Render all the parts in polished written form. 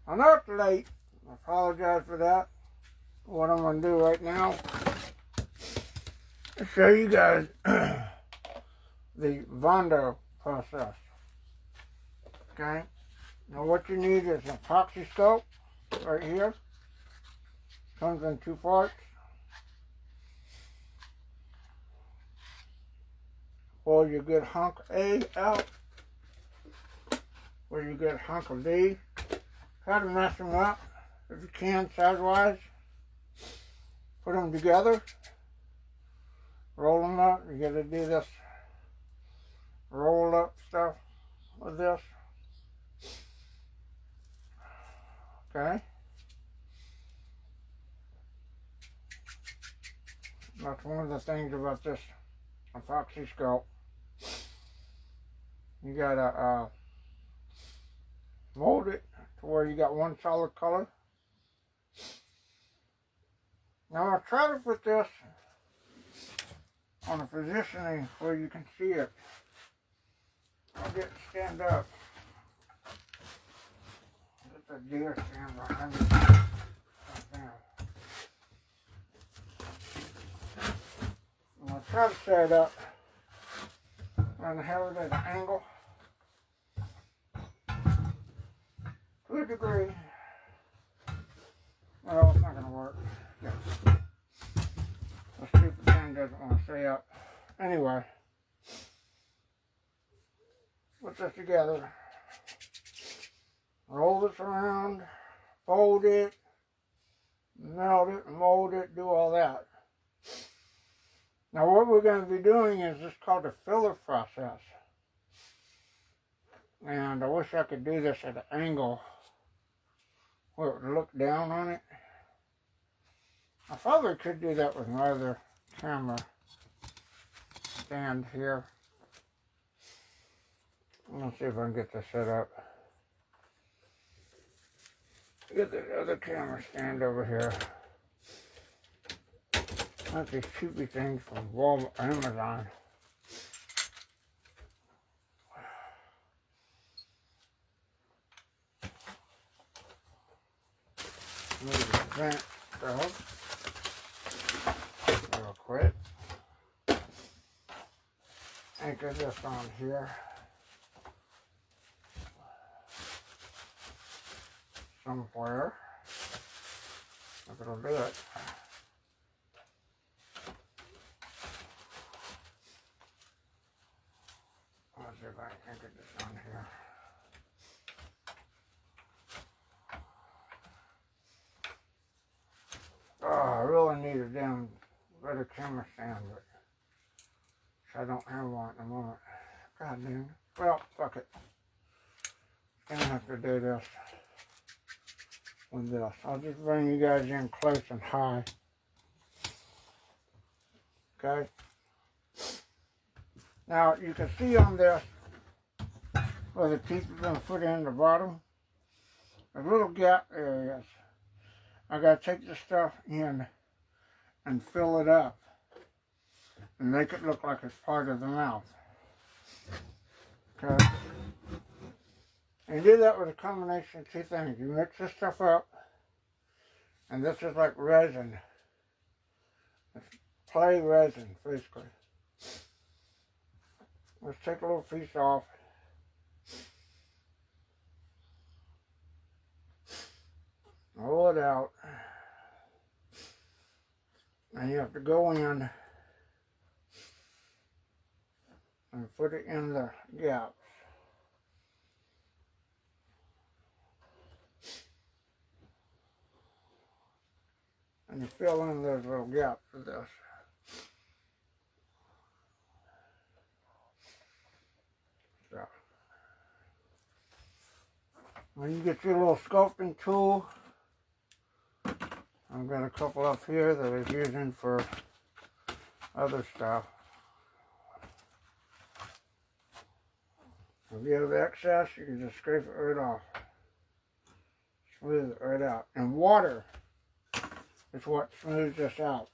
I'm not late. I apologize for that. What I'm going to do right now is show you guys the Bondo process. Okay? Now what you need is an epoxy scope right here. Comes in 2 parts. Pull your good hunk A out. Or your good hunk of B. Try to mess them up if you can, size-wise. Put them together. Roll them up. You got to do this roll up stuff with this. Okay. That's one of the things about this epoxy scope. You gotta mold it to where you got one solid color. Now I'll try to put this on a positioning where you can see it. I'll get it stand up. Get the deer stand behind me. I'll try to set it up and have it at an angle to a degree. Well, it's not going to work. Yeah. The stupid thing doesn't want to stay up. Anyway, put this together. Roll this around, fold it, melt it, mold it, do all that. Now what we're going to be doing is this called the filler process. And I wish I could do this at an angle where it would look down on it. I probably could do that with my other camera stand here. Let's see if I can get this set up. Get the other camera stand over here. That's these cheapy things from Walmart, Amazon. Move the vent stuff real quick. Anchor this on here. Somewhere. If it'll do it. Let's see if I can get this on here. Oh, I really need a damn better camera stand, but I don't have one at the moment. God damn it. Well, fuck it. Gonna have to do this with this. I'll just bring you guys in close and high. Okay. Now you can see on this where the teeth have been put in the bottom. A little gap areas. I gotta take the stuff in and fill it up and make it look like it's part of the mouth. Okay. And you do that with a combination of 2 things. You mix this stuff up, and this is like resin. It's clay resin, basically. Let's take a little piece off. Roll it out. And you have to go in and put it in the gaps. And you fill in those little gaps with this. So, when you get your little sculpting tool, I've got a couple up here that I'm using for other stuff. If you have excess, you can just scrape it right off. Smooth it right out. And water is what smooths this out.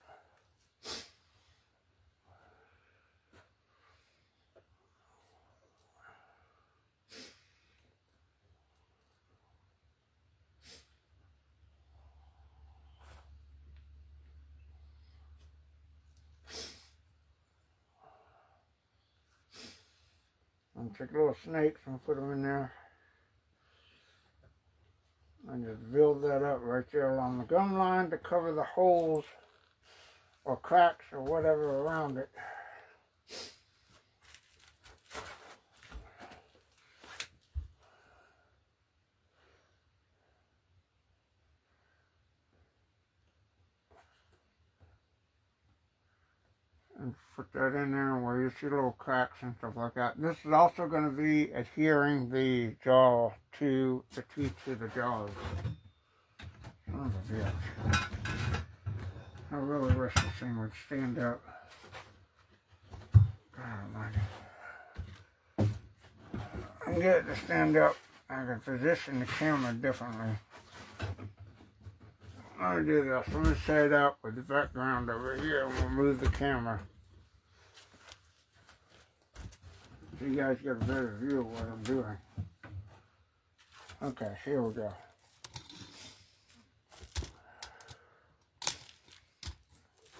And take little snakes and put them in there. And just build that up right there along the gum line to cover the holes or cracks or whatever around it. And put that in there where you see little cracks and stuff like that. This is also going to be adhering the jaw to the teeth to the jaws. Son of a bitch. I really wish this thing would stand up. God almighty. I can get it to stand up. I can position the camera differently. Let me do this. Let me set it up with the background over here and we'll move the camera. So you guys get a better view of what I'm doing. Okay, here we go.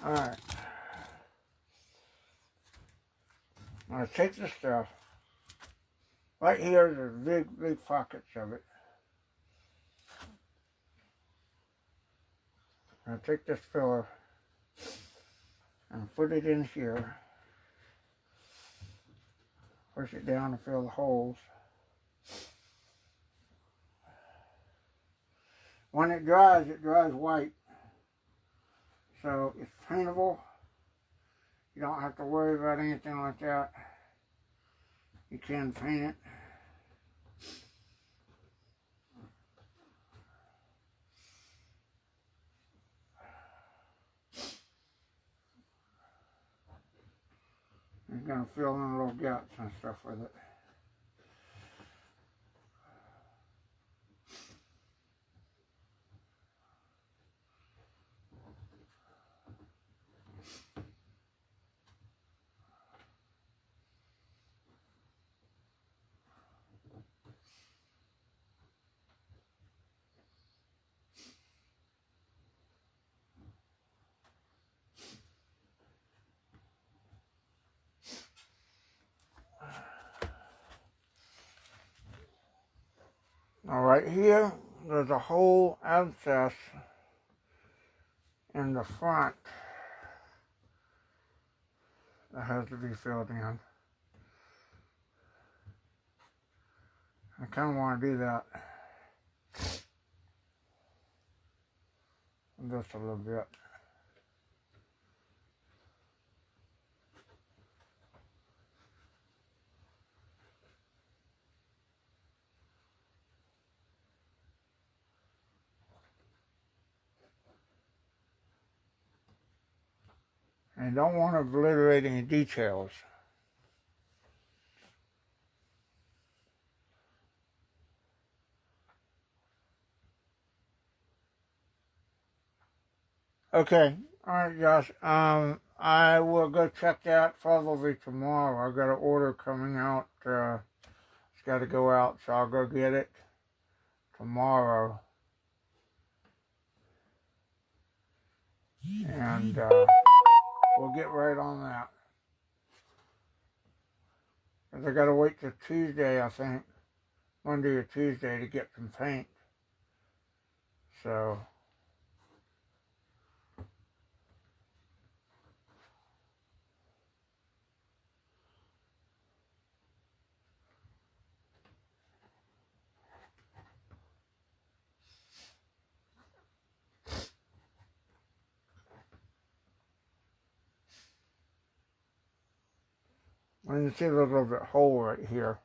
Alright. I'm going to take the stuff. Right here, there's big pockets of it. I'll take this filler and put it in here. Push it down to fill the holes. When it dries white. So it's paintable. You don't have to worry about anything like that. You can paint it. You're going to fill in little gaps and stuff with it. Now right here, there's a whole abscess in the front that has to be filled in. I kind of want to do that just a little bit. And you don't want to obliterate any details. Okay, alright Josh, I will go check that probably tomorrow. I've got an order coming out, it's got to go out, so I'll go get it tomorrow. And we'll get right on that. Because I got to wait till Tuesday, I think, Monday or Tuesday to get some paint. So and you see a little bit hole right here.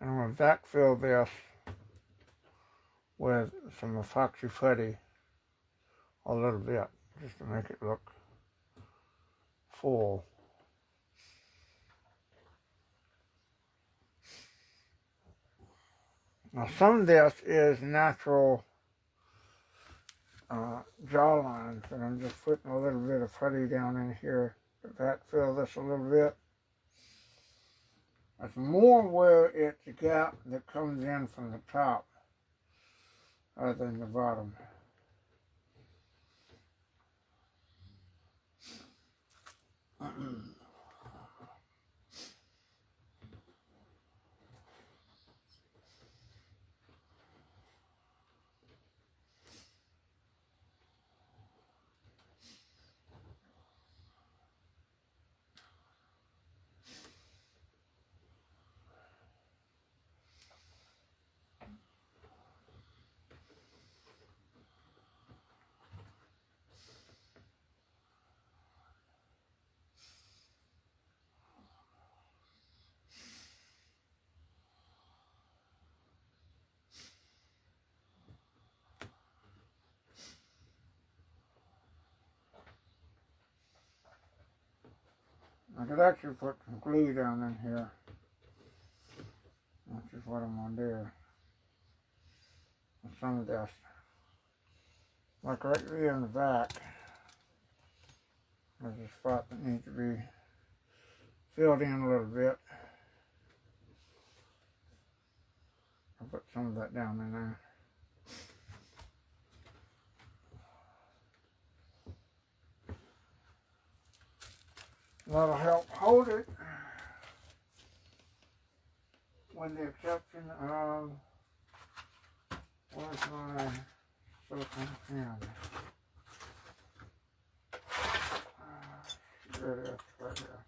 And I'm going to backfill this with some epoxy putty a little bit, just to make it look full. Now some of this is natural jaw lines, and I'm just putting a little bit of putty down in here to backfill this a little bit. It's more where it's the gap that comes in from the top other than the bottom. could actually put some glue down in here. Which is what I'm going to do. With some of this. Like right here in the back. There's a spot that needs to be filled in a little bit. I'll put some of that down in there. That'll help hold it, with the exception of, where's my silicone pen? There it is, right here.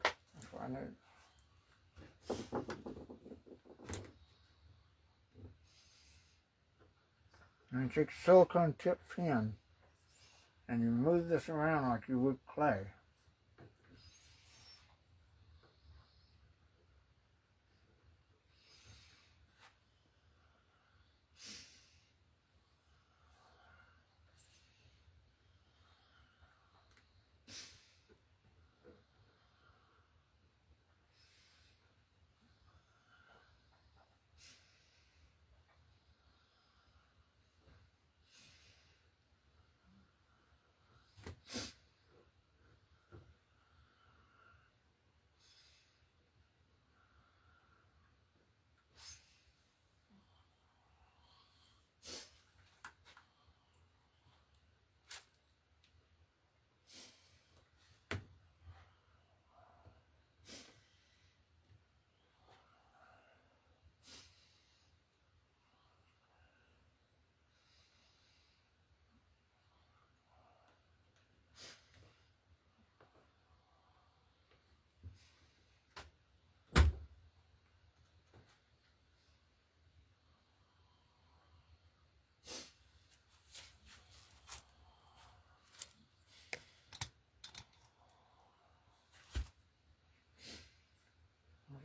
That's what I need. And you take a silicone tip pen and you move this around like you would clay.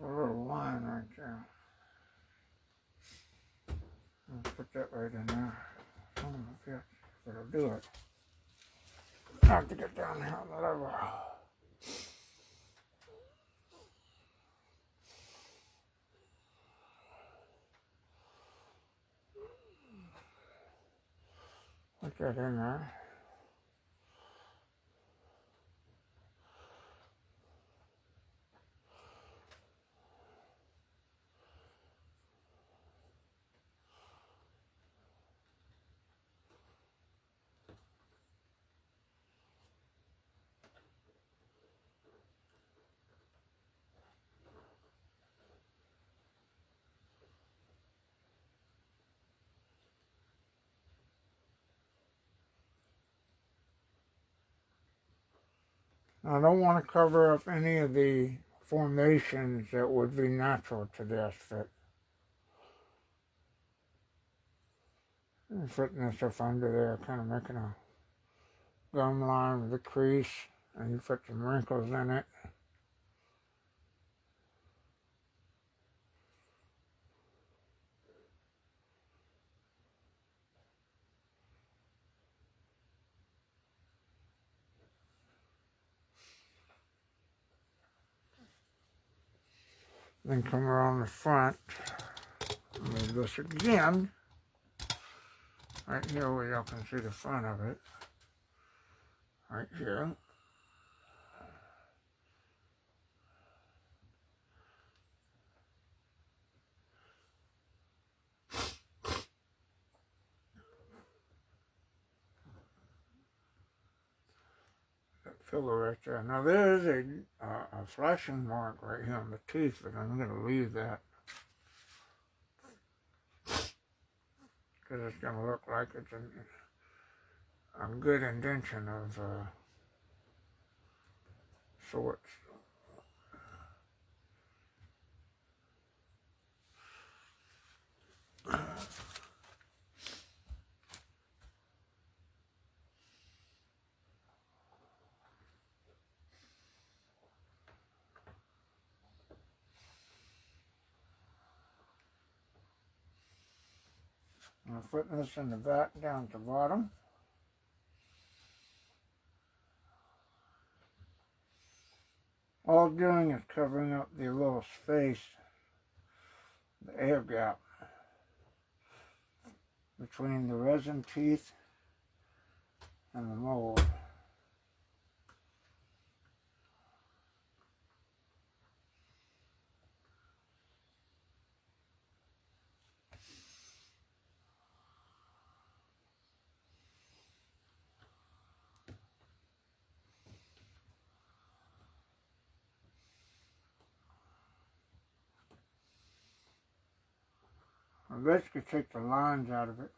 There's a little line right there. I'll put that right in there. Some of the bits that'll do it. I have to get down here on the level. Put that in there. I don't want to cover up any of the formations that would be natural to this. Putting this stuff under there, kind of making a gum line with a crease, and you put some wrinkles in it. Then come around the front, move this again, right here where y'all can see the front of it, right here. That filler right there. Now there is a flashing mark right here on the teeth, but I'm going to leave that. Because it's going to look like it's a good indentation of sorts. I'm putting this in the back down at the bottom. All I'm doing is covering up the little space, the air gap between the resin teeth and the mold. I basically take the lines out of it.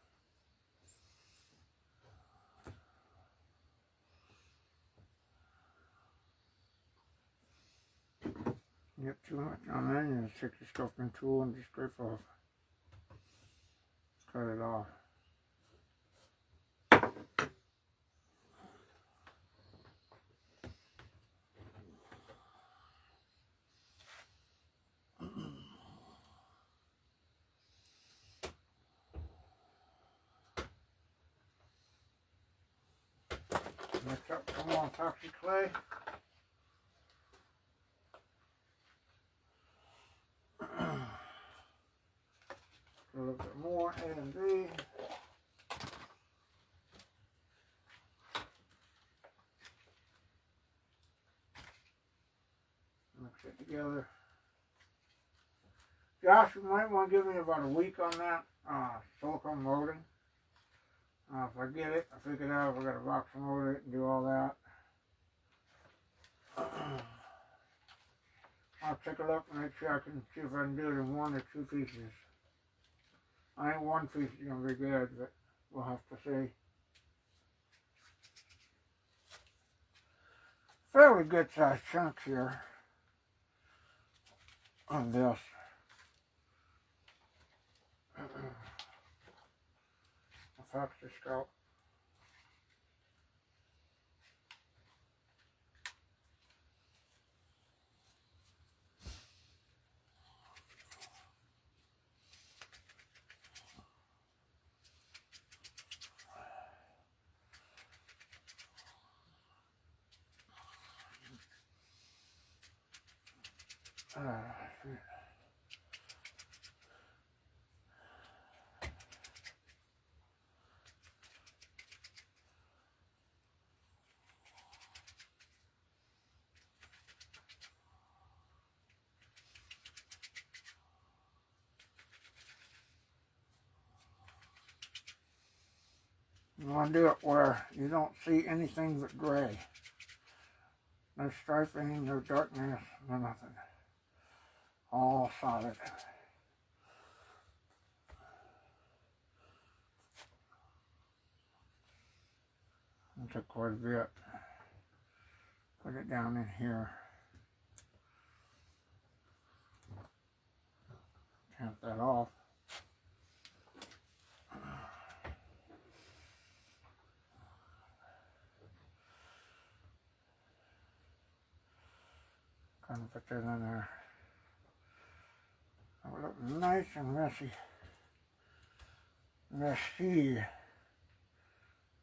You get too much on there, you just take the sculpting tool and just scrape off. Cut it off. Mix up some more epoxy clay. A little bit more A and B. Mix it together. Josh, you might want to give me about a week on that silicone molding. If I get it, I figure it out, I got to box mold it and do all that. I'll take a look and make sure I can see if I can do it in 1 or 2 pieces. I think 1 piece is going to be good, but we'll have to see. Fairly good sized chunks here on this. Affects the scalp. You want to do it where you don't see anything but gray. No striping, no darkness, no nothing. All solid. I took quite a bit. Put it down in here. Count that off. Kind of put that in there. That would look nice and messy. Messy.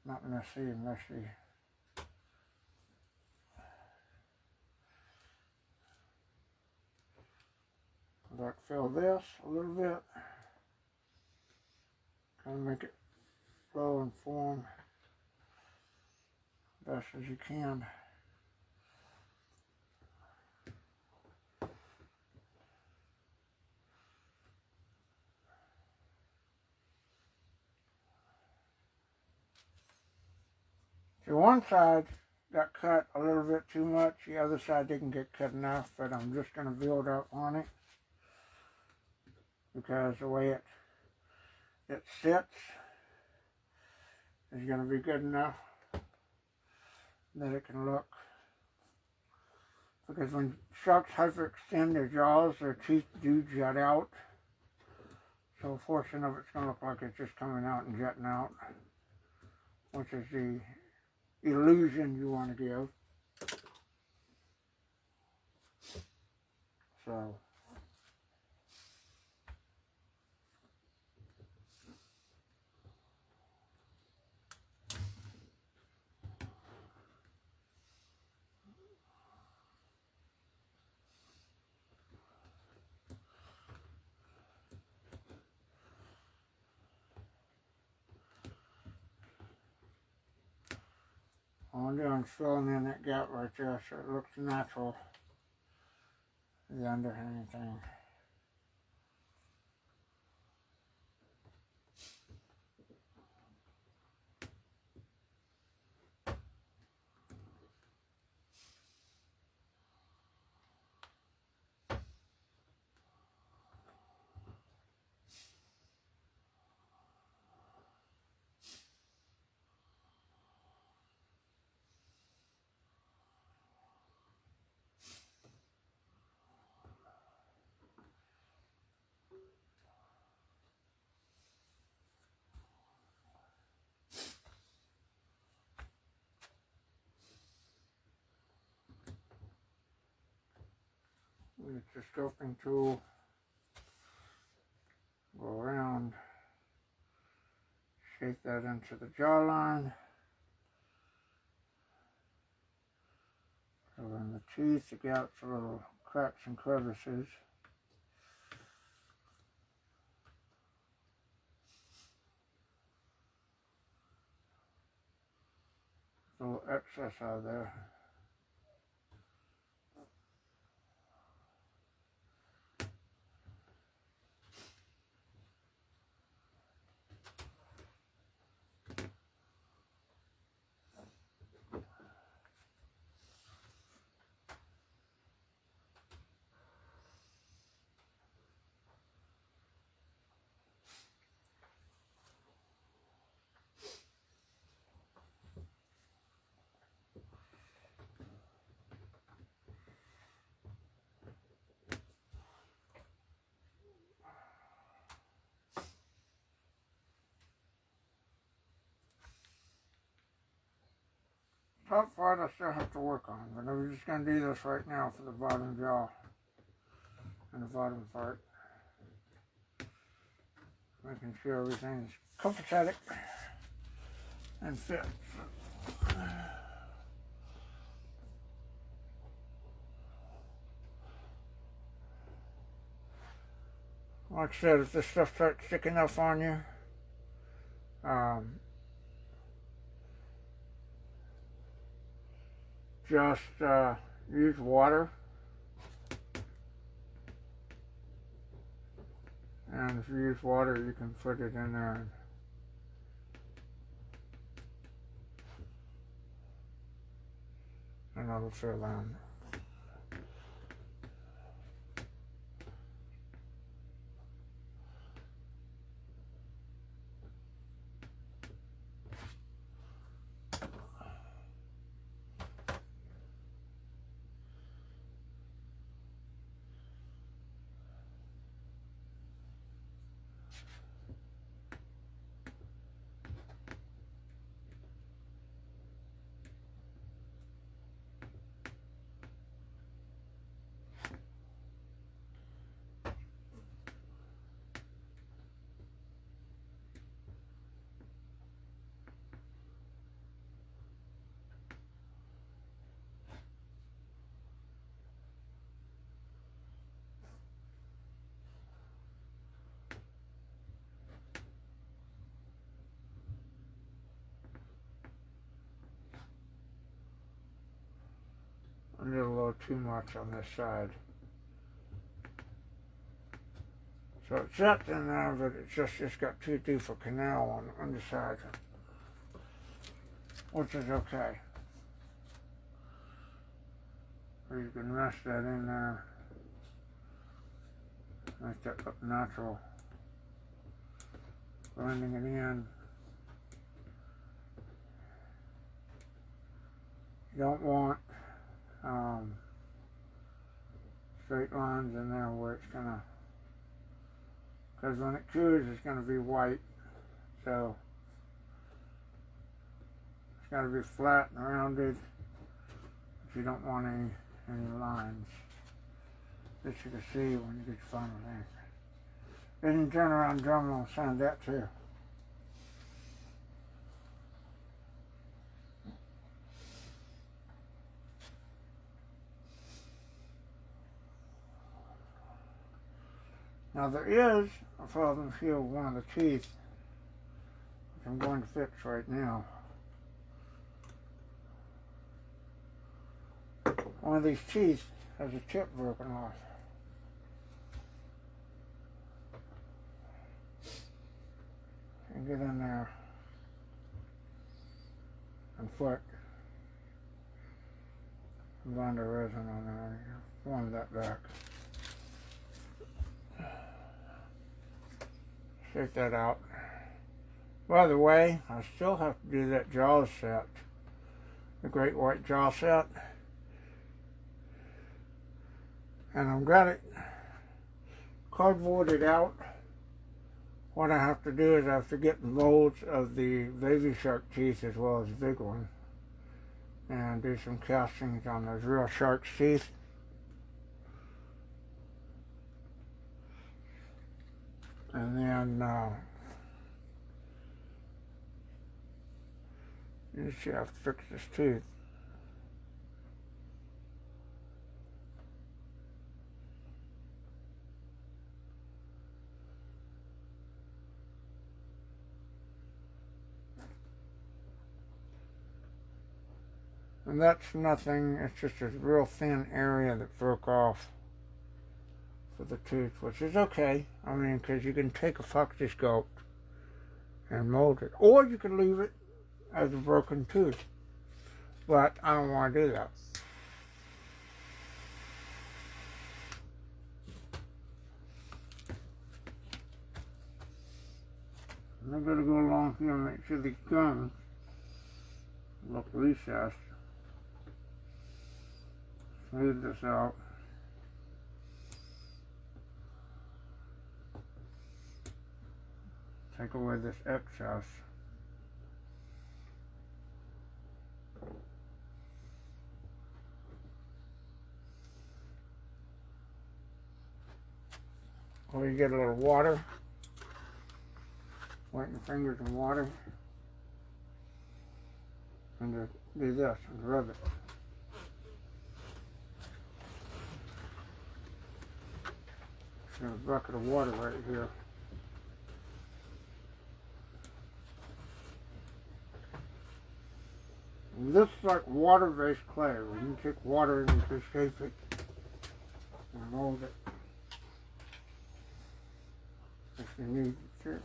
Not messy, messy. Backfill this a little bit. Kind of make it flow and form best as you can. So one side got cut a little bit too much, the other side didn't get cut enough, but I'm just going to build up on it because the way it sits is going to be good enough that it can look. Because when sharks hyperextend their jaws, their teeth do jut out. So a portion of it's going to look like it's just coming out and jutting out, which is the illusion you want to give. So All I'm doing is filling in that gap right there so it looks natural. The underhang thing. Use the scoping tool, go around, shape that into the jawline, fill in the teeth, the gaps, the little cracks and crevices. A little excess out of there. Top part I still have to work on, but I'm just going to do this right now for the bottom jaw and the bottom part. Making sure everything's copacetic and fits. Like I said, if this stuff starts sticking up on you, just use water, and if you use water you can put it in there and it'll fill in. I did a little too much on this side. So it's set in there, but it's just got too deep a canal on the underside, which is okay. Or you can rest that in there, make that look natural. Blending it in. You don't want straight lines in there where it's gonna, because when it cures it's gonna be white, so it's gotta be flat and rounded if you don't want any lines that you can see when you get your final ink. Then you turn around, drum, and I'll sand that too. Now there is a problem here with one of the teeth, which I'm going to fix right now. of these teeth has a tip broken off. And get in there and flick the Bondo resin on there and form that back. Shake that out. By the way, I still have to do that jaw set, the great white jaw set, and I've got it cardboarded out. What I have to do is I have to get molds of the baby shark teeth as well as the big one, and do some castings on those real shark's teeth. And then you just have to fix this tooth. And that's nothing, it's just a real thin area that broke off for the tooth, which is okay. I mean, because you can take a foxy sculpt and mold it, or you can leave it as a broken tooth, but I don't want to do that. And I'm going to go along here and make sure these gums look recessed. Smooth this out. Take away this excess. Or you get a little water, wet your fingers in water, and just do this and rub it. There's a bucket of water right here. And this is like water-based clay, where you take water and you can shape it and mold it if you need to.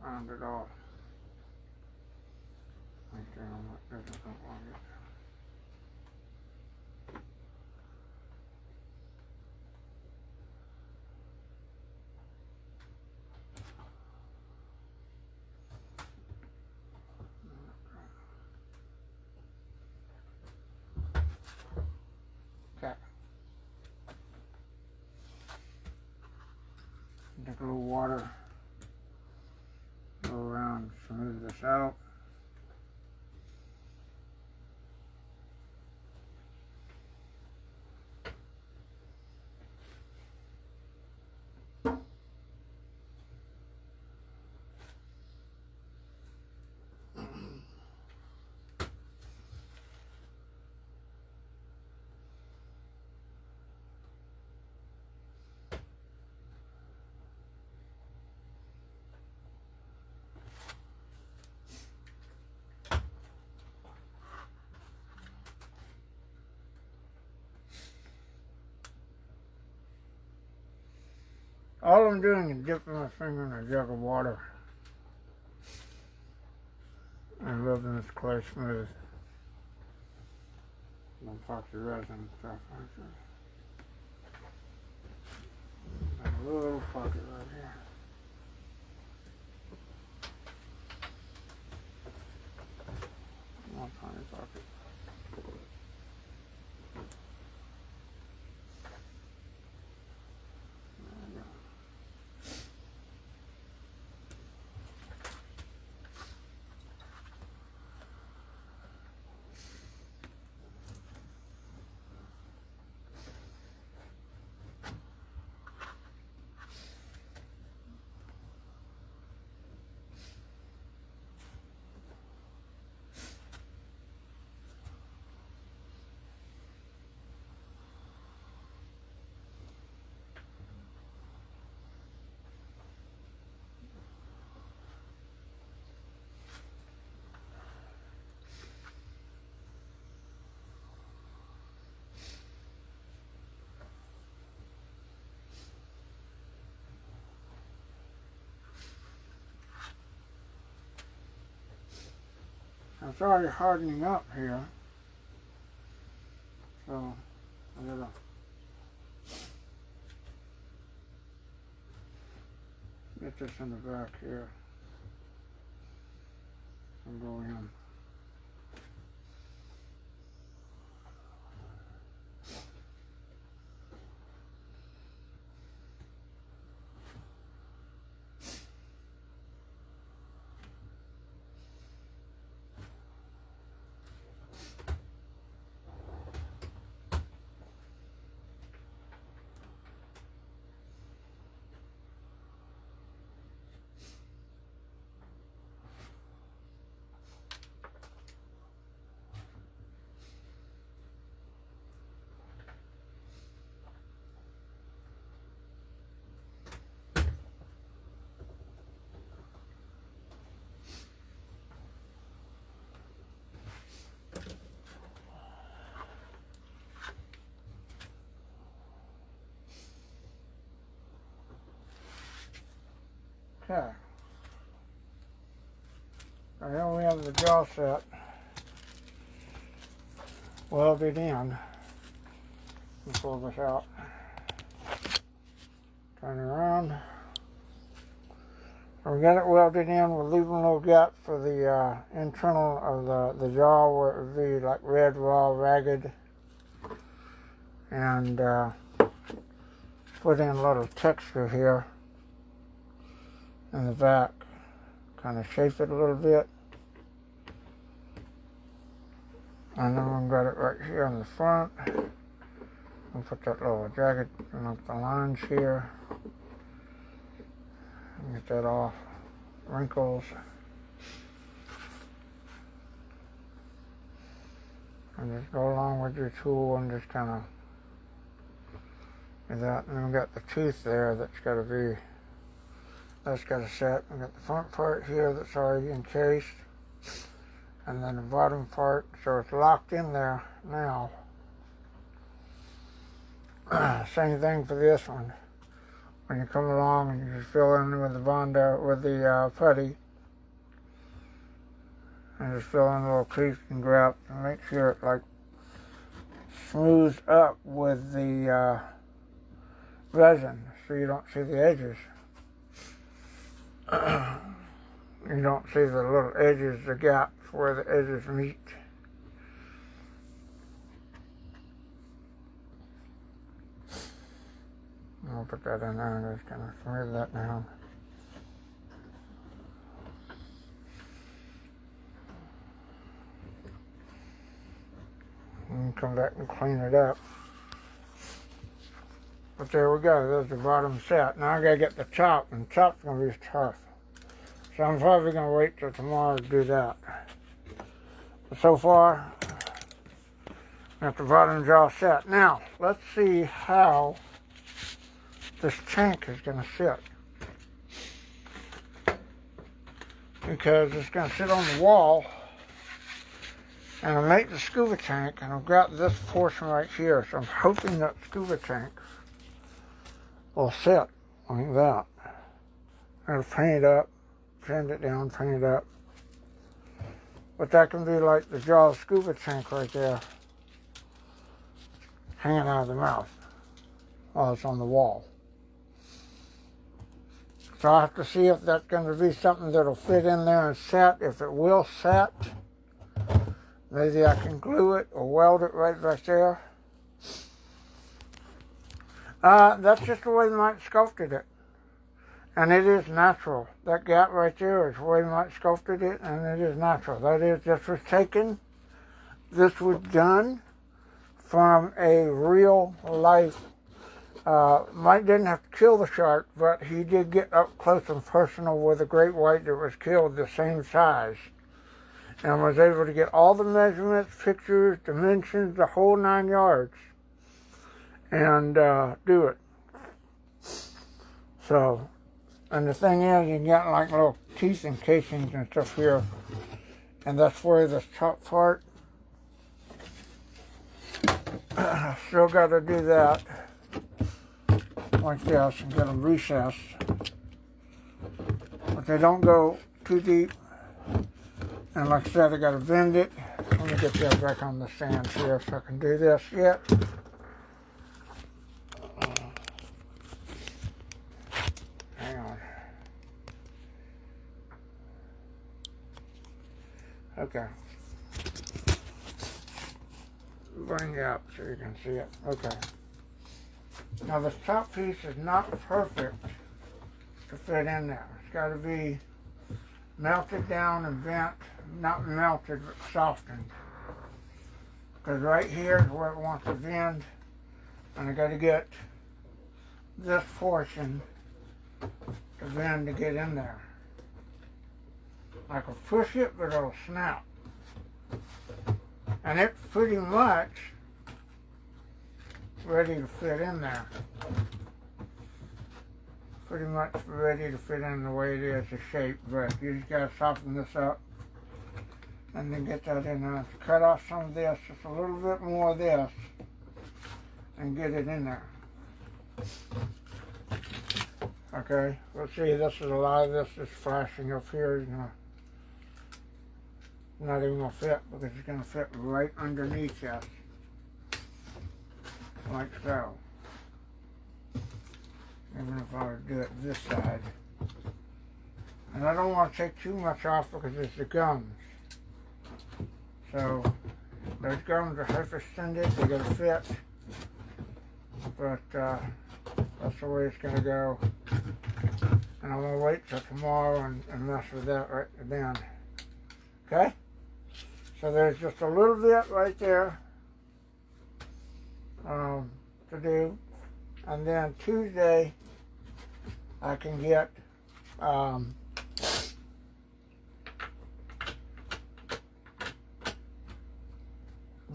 Round it off. Right there on what doesn't look like it. Okay. Take a little water. Go around, smooth this out. All I'm doing is dipping my finger in a jug of water and rubbing this clay smooth. And epoxy resin and stuff like that. And a little pocket right here. One tiny pocket. It's already hardening up here, so I gotta get this in the back here and go in. Okay. So here we have the jaw set welded in. Let's pull this out. Turn it around. So we got it welded in. We're leaving a little gap for the internal of the jaw where it would be like red, raw, ragged. And put in a little texture here in the back, kind of shape it a little bit, and then we've got it right here in the front. We'll put that little jagged up the lines here, and get that off, wrinkles, and just go along with your tool and just kind of do that. And then we've got the tooth there that's got to be. That's got a set. We've got the front part here that's already encased, and then the bottom part, so it's locked in there now. Same thing for this one. When you come along and you just fill in with the Bondo, with the putty, and just fill in little crease and grab and make sure it like smooths up with the resin, so you don't see the edges. You don't see the little edges, the gaps where the edges meet. I'll put that in there and just kind of smooth that down. And come back and clean it up. But there we go, there's the bottom set. Now I gotta get the top, and the top's gonna be tough. So I'm probably gonna wait till tomorrow to do that. But so far, got the bottom jaw set. Now, let's see how this tank is gonna sit. Because it's gonna sit on the wall, and I'll make the scuba tank, and I've got this portion right here, so I'm hoping that scuba tank will sit like that. And paint it up, sand it down, paint it up. But that can be like the Jaws scuba tank right there, hanging out of the mouth while it's on the wall. So I have to see if that's going to be something that'll fit in there and set. If it will set, maybe I can glue it or weld it right back there. That's just the way Mike sculpted it. And it is natural. That gap right there is the way Mike sculpted it, and it is natural. That is, this was taken, this was done from a real life. Mike didn't have to kill the shark, but he did get up close and personal with a great white that was killed the same size, and was able to get all the measurements, pictures, dimensions, the whole 9 yards, and do it. So, and the thing is, you got like little teeth and casings and stuff here, and that's where this top part. Still got to do that like this and get them recessed, but they don't go too deep. And like I said, I got to bend it. Let me get that back on the stand here so I can do this yet. Hang on. Okay. Bring it up so you can see it. Okay. Now this top piece is not perfect to fit in there. It's got to be melted down and bent, not melted but softened. Because right here is where it wants to bend, and I got to get this portion to bend to get in there. I can push it, but it'll snap. And it's pretty much ready to fit in there. Pretty much ready to fit in the way it is, the shape, but you just gotta soften this up and then get that in there. Cut off some of this, just a little bit more of this, and get it in there. Okay, let's see, this is a lot of this is flashing up here. You know, not even gonna fit because it's gonna fit right underneath this. Like so. Even if I would do it this side. And I don't want to take too much off because it's the gums. So those gums are hyperextended, they gotta fit. But that's the way it's gonna go. And I'm gonna wait till tomorrow and mess with that right then. Okay? So there's just a little bit right there to do, and then Tuesday I can get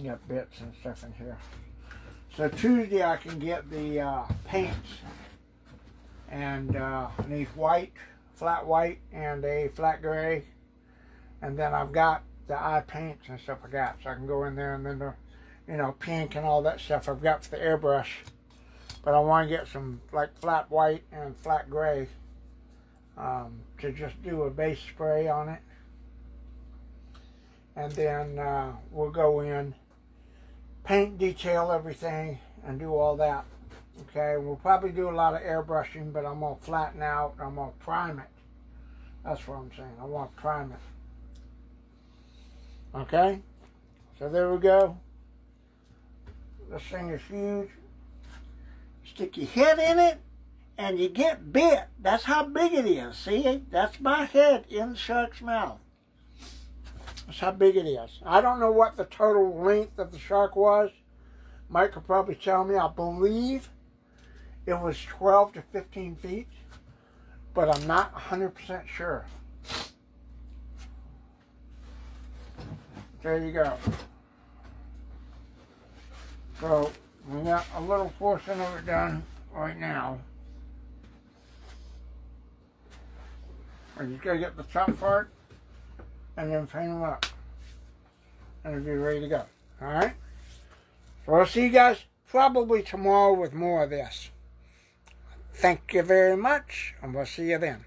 got bits and stuff in here. So Tuesday I can get the paints, and I need white, flat white, and a flat gray, and then I've got the eye paints and stuff I got, so I can go in there, and then the, you know, pink and all that stuff I've got for the airbrush. But I want to get some like flat white and flat gray to just do a base spray on it. And then we'll go in, paint, detail everything, and do all that. Okay, we'll probably do a lot of airbrushing, but I'm going to flatten out, I'm going to prime it. That's what I'm saying, I want to prime it. Okay, so there we go. This thing is huge. Stick your head in it and you get bit. That's how big it is. See, that's my head in the shark's mouth. That's how big it is. I don't know what the total length of the shark was. Mike could probably tell me. I believe it was 12 to 15 feet, but I'm not 100% sure. There you go. So we got a little portion of it done right now. We're just gonna get the top part and then paint them up, and it'll be ready to go. All right. So I'll see you guys probably tomorrow with more of this. Thank you very much, and we'll see you then.